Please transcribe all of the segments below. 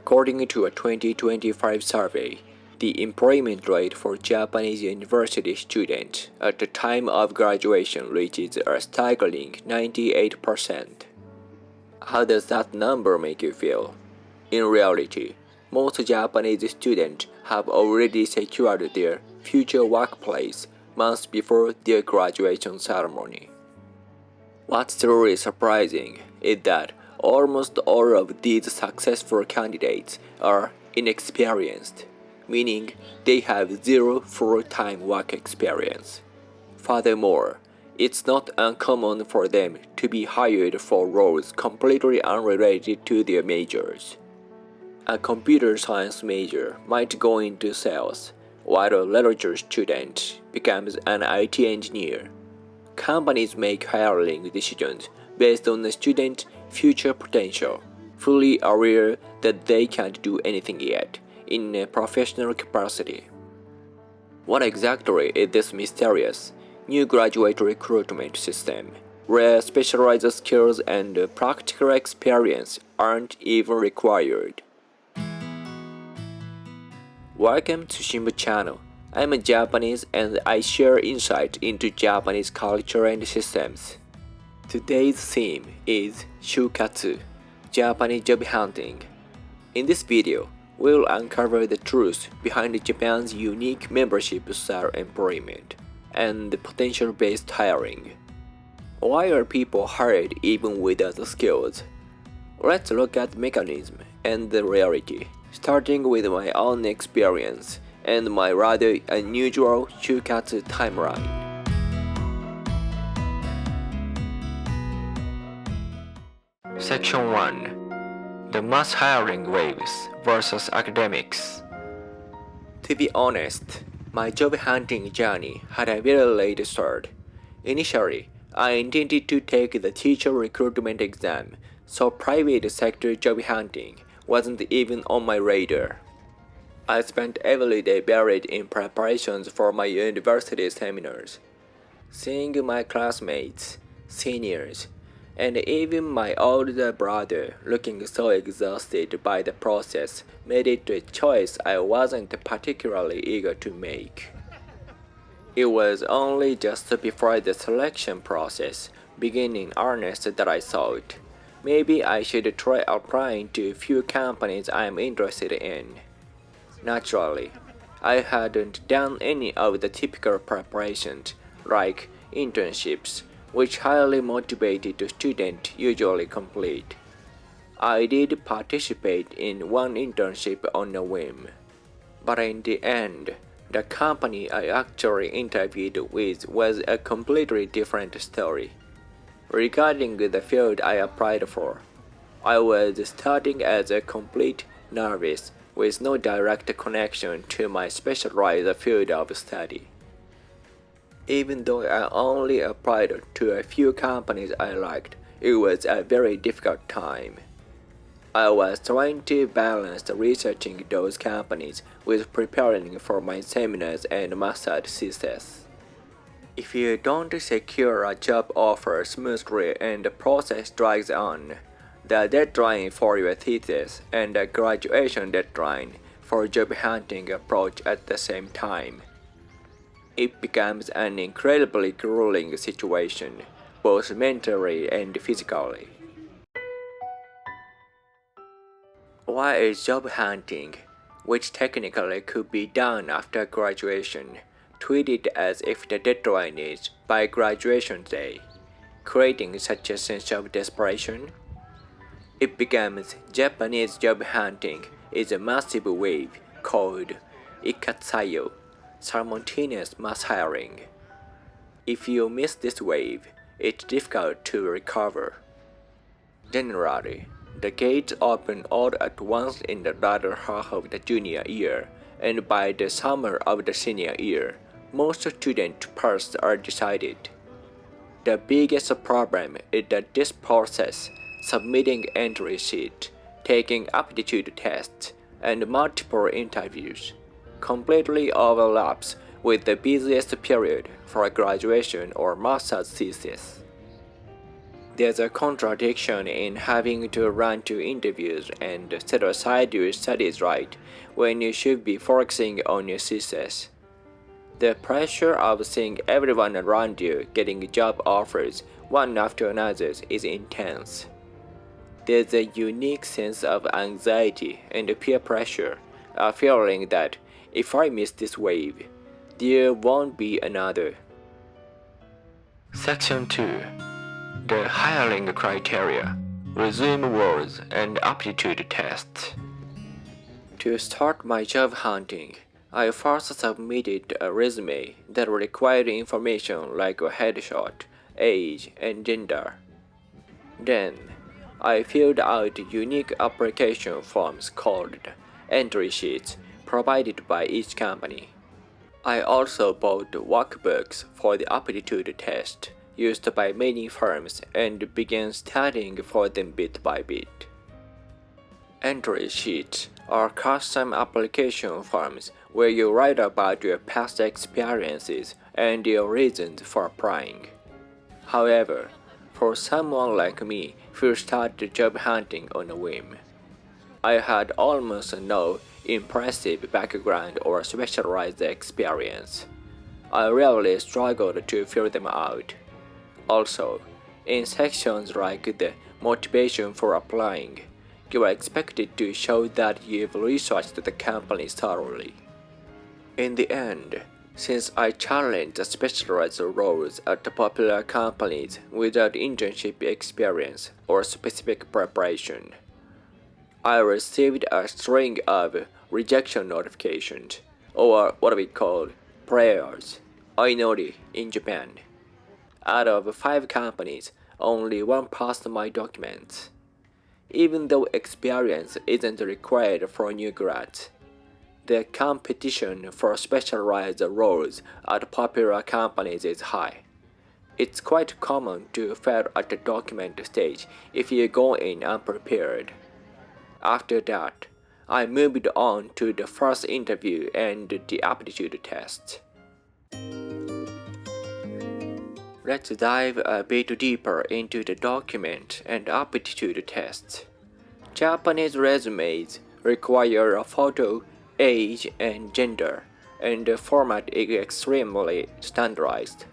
According to a 2025 survey, the employment rate for Japanese university students at the time of graduation reaches a staggering 98%. How does that number make you feel? In reality, most Japanese students have already secured their future workplace months before their graduation ceremony. What's truly surprising is that almost all of these successful candidates are inexperienced, meaning they have zero full-time work experience. Furthermore, it's not uncommon for them to be hired for roles completely unrelated to their majors. A computer science major might go into sales, while a literature student becomes an IT engineer. Companies make hiring decisions based on the student's future potential, fully aware that they can't do anything yet in a professional capacity. What exactly is this mysterious new graduate recruitment system, where specialized skills and practical experience aren't even required? Welcome to Shimbu channel. I'm a Japanese and I share insight into Japanese culture and systems. Today's theme is Shukatsu, Japanese job hunting. In this video, we'll uncover the truth behind Japan's unique membership-style employment and the potential-based hiring. Why are people hired even without the skills? Let's look at mechanism and the reality, starting with my own experience and my rather unusual Shukatsu timeline. Section 1. The mass hiring waves versus academics. To be honest, my job hunting journey had a very late start. Initially, I intended to take the teacher recruitment exam, so private sector job hunting wasn't even on my radar. I spent every day buried in preparations for my university seminars. Seeing my classmates, seniors, and even my older brother looking so exhausted by the process made it a choice I wasn't particularly eager to make. It was only just before the selection process began in earnest that I thought, maybe I should try applying to a few companies I'm interested in. Naturally, I hadn't done any of the typical preparations, like internships, which highly motivated students usually complete. I did participate in one internship on a whim, but in the end, the company I actually interviewed with was a completely different story. Regarding the field I applied for, I was studying as a complete novice with no direct connection to my specialized field of study. Even though I only applied to a few companies I liked, it was a very difficult time. I was trying to balance researching those companies with preparing for my seminars and master's thesis. If you don't secure a job offer smoothly and the process drags on, the deadline for your thesis and the graduation deadline for job hunting approach at the same time. It becomes an incredibly grueling situation, both mentally and physically. Why is job hunting, which technically could be done after graduation, treated as if the deadline is by graduation day, creating such a sense of desperation? It becomes Japanese job hunting is a massive wave called Ikkatsu Saiyo, simultaneous mass hiring. If you miss this wave, it's difficult to recover. Generally, the gates open all at once in the latter half of the junior year, and by the summer of the senior year, most student paths are decided. The biggest problem is that this process, submitting entry sheet, taking aptitude tests, and multiple interviews, completely overlaps with the busiest period for graduation or master's thesis. There's a contradiction in having to run to interviews and set aside your studies right when you should be focusing on your success. The pressure of seeing everyone around you getting job offers one after another is intense. There's a unique sense of anxiety and peer pressure, a feeling that if I miss this wave, there won't be another. Section 2. The hiring criteria, resume words, and aptitude tests. To start my job hunting, I first submitted a resume that required information like a headshot, age, and gender. Then, I filled out unique application forms called entry sheets provided by each company. I also bought workbooks for the aptitude test used by many firms and began studying for them bit by bit. Entry sheets are custom application forms where you write about your past experiences and your reasons for applying. However, for someone like me who started job hunting on a whim, I had almost no impressive background or specialized experience. I really struggled to fill them out. Also, in sections like the motivation for applying, you are expected to show that you've researched the company thoroughly. In the end, since I challenged the specialized roles at popular companies without internship experience or specific preparation, I received a string of rejection notifications, or what we call prayers, ainori in Japan. Out of 5 companies, only one passed my documents. Even though experience isn't required for new grads, the competition for specialized roles at popular companies is high. It's quite common to fail at the document stage if you go in unprepared. After that, I moved on to the first interview and the aptitude test. Let's dive a bit deeper into the document and aptitude tests. Japanese resumes require a photo, age, and gender, and the format is extremely standardized.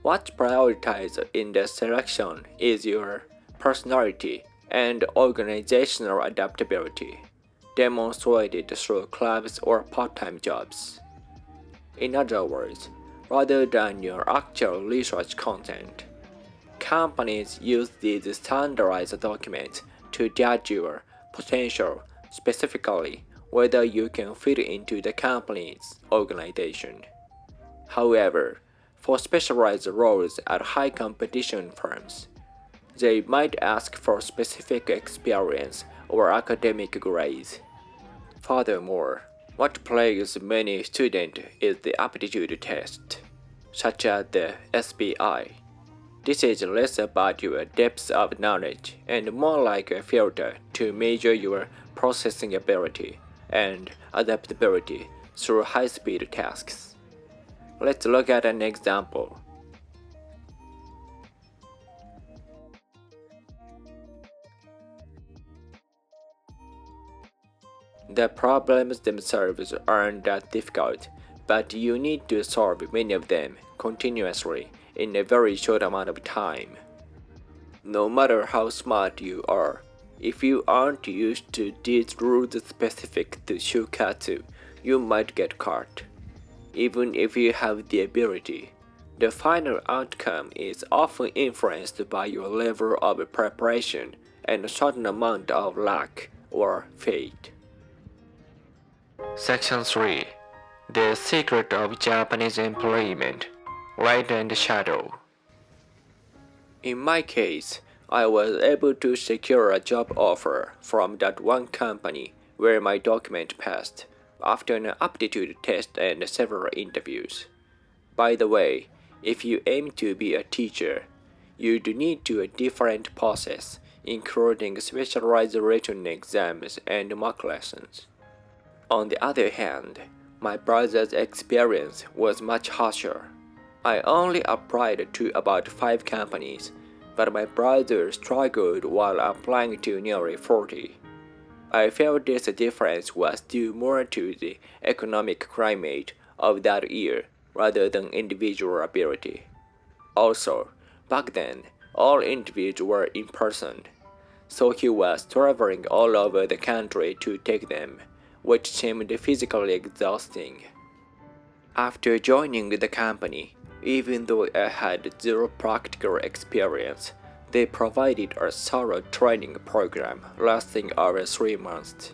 What's prioritized in the selection is your personality and organizational adaptability, demonstrated through clubs or part-time jobs. In other words, rather than your actual research content, companies use these standardized documents to judge your potential, specifically whether you can fit into the company's organization. However, for specialized roles at high competition firms, they might ask for specific experience or academic grades. Furthermore, what plagues many students is the aptitude test, such as the SPI. This is less about your depth of knowledge and more like a filter to measure your processing ability and adaptability through high-speed tasks. Let's look at an example. The problems themselves aren't that difficult, but you need to solve many of them continuously in a very short amount of time. No matter how smart you are, if you aren't used to these rules specific to Shukatsu, you might get caught. Even if you have the ability, the final outcome is often influenced by your level of preparation and a certain amount of luck or fate. Section 3. The Secret of Japanese Employment, Light and Shadow. In my case, I was able to secure a job offer from that one company where my document passed after an aptitude test and several interviews. By the way, if you aim to be a teacher, you do need to a different process, including specialized written exams and mock lessons. On the other hand, my brother's experience was much harsher. I only applied to about 5 companies, but my brother struggled while applying to nearly 40. I felt this difference was due more to the economic climate of that year rather than individual ability. Also, back then, all interviews were in person, so he was traveling all over the country to take them, which seemed physically exhausting. After joining the company, even though I had zero practical experience, they provided a thorough training program lasting over 3 months.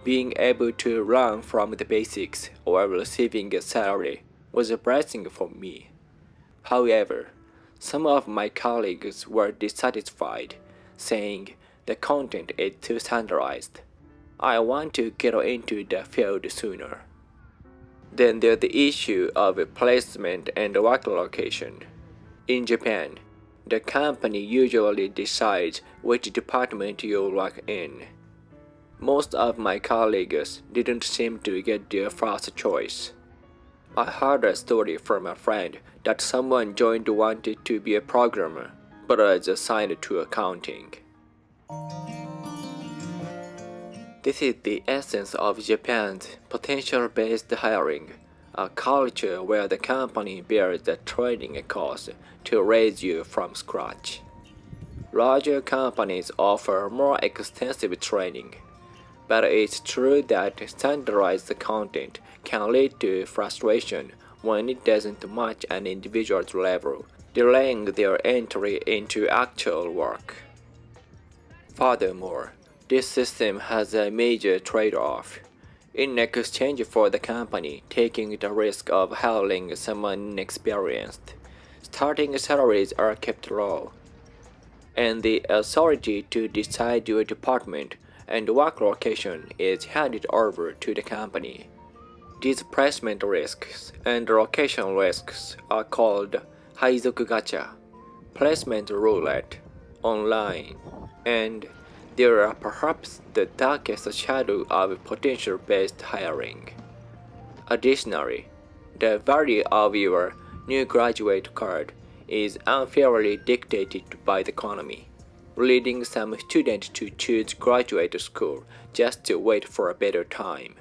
Being able to learn from the basics while receiving a salary was a blessing for me. However, some of my colleagues were dissatisfied, saying the content is too standardized. I want to get into the field sooner. Then there's the issue of placement and work location. In Japan, the company usually decides which department you'll work in. Most of my colleagues didn't seem to get their first choice. I heard a story from a friend that someone joined wanted to be a programmer, but was assigned to accounting. This is the essence of Japan's potential-based hiring, a culture where the company bears the training cost to raise you from scratch. Larger companies offer more extensive training, but it's true that standardized content can lead to frustration when it doesn't match an individual's level, delaying their entry into actual work. Furthermore, this system has a major trade-off. In exchange for the company taking the risk of hiring someone inexperienced, starting salaries are kept low, and the authority to decide your department and work location is handed over to the company. These placement risks and location risks are called Haizoku Gacha, placement roulette, online, and they are perhaps the darkest shadow of potential-based hiring. Additionally, the value of your new graduate card is unfairly dictated by the economy, leading some students to choose graduate school just to wait for a better time.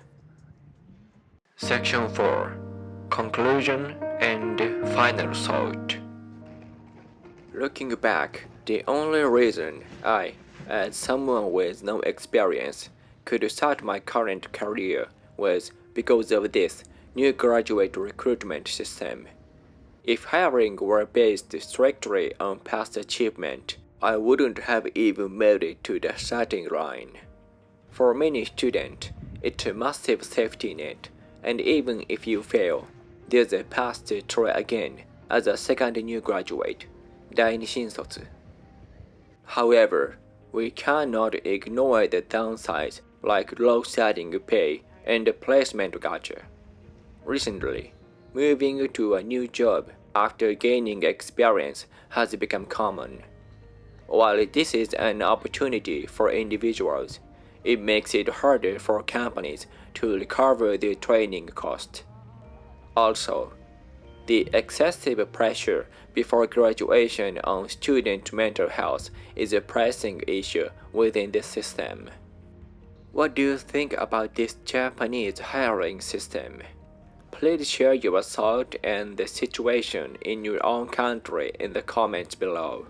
Section 4. Conclusion and Final Thought. Looking back, the only reason I, as someone with no experience, could start my current career was because of this new graduate recruitment system. If hiring were based strictly on past achievement, I wouldn't have even made it to the starting line. For many students, it's a massive safety net, and even if you fail, there's a path to try again as a second new graduate, 第二新卒. However, we cannot ignore the downsides like low starting pay and placement gacha. Recently, moving to a new job after gaining experience has become common. While this is an opportunity for individuals, it makes it harder for companies to recover their training cost. Also, the excessive pressure before graduation on student mental health is a pressing issue within the system. What do you think about this Japanese hiring system? Please share your thoughts and the situation in your own country in the comments below.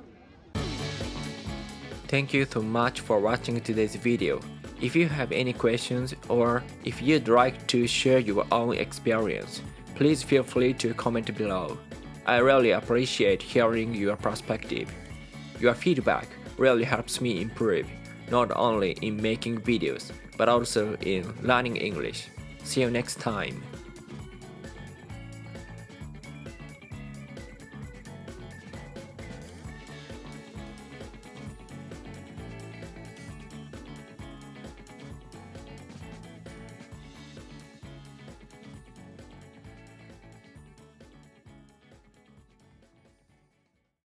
Thank you so much for watching today's video. If you have any questions or if you'd like to share your own experience, please feel free to comment below. I really appreciate hearing your perspective. Your feedback really helps me improve, not only in making videos, but also in learning English. See you next time.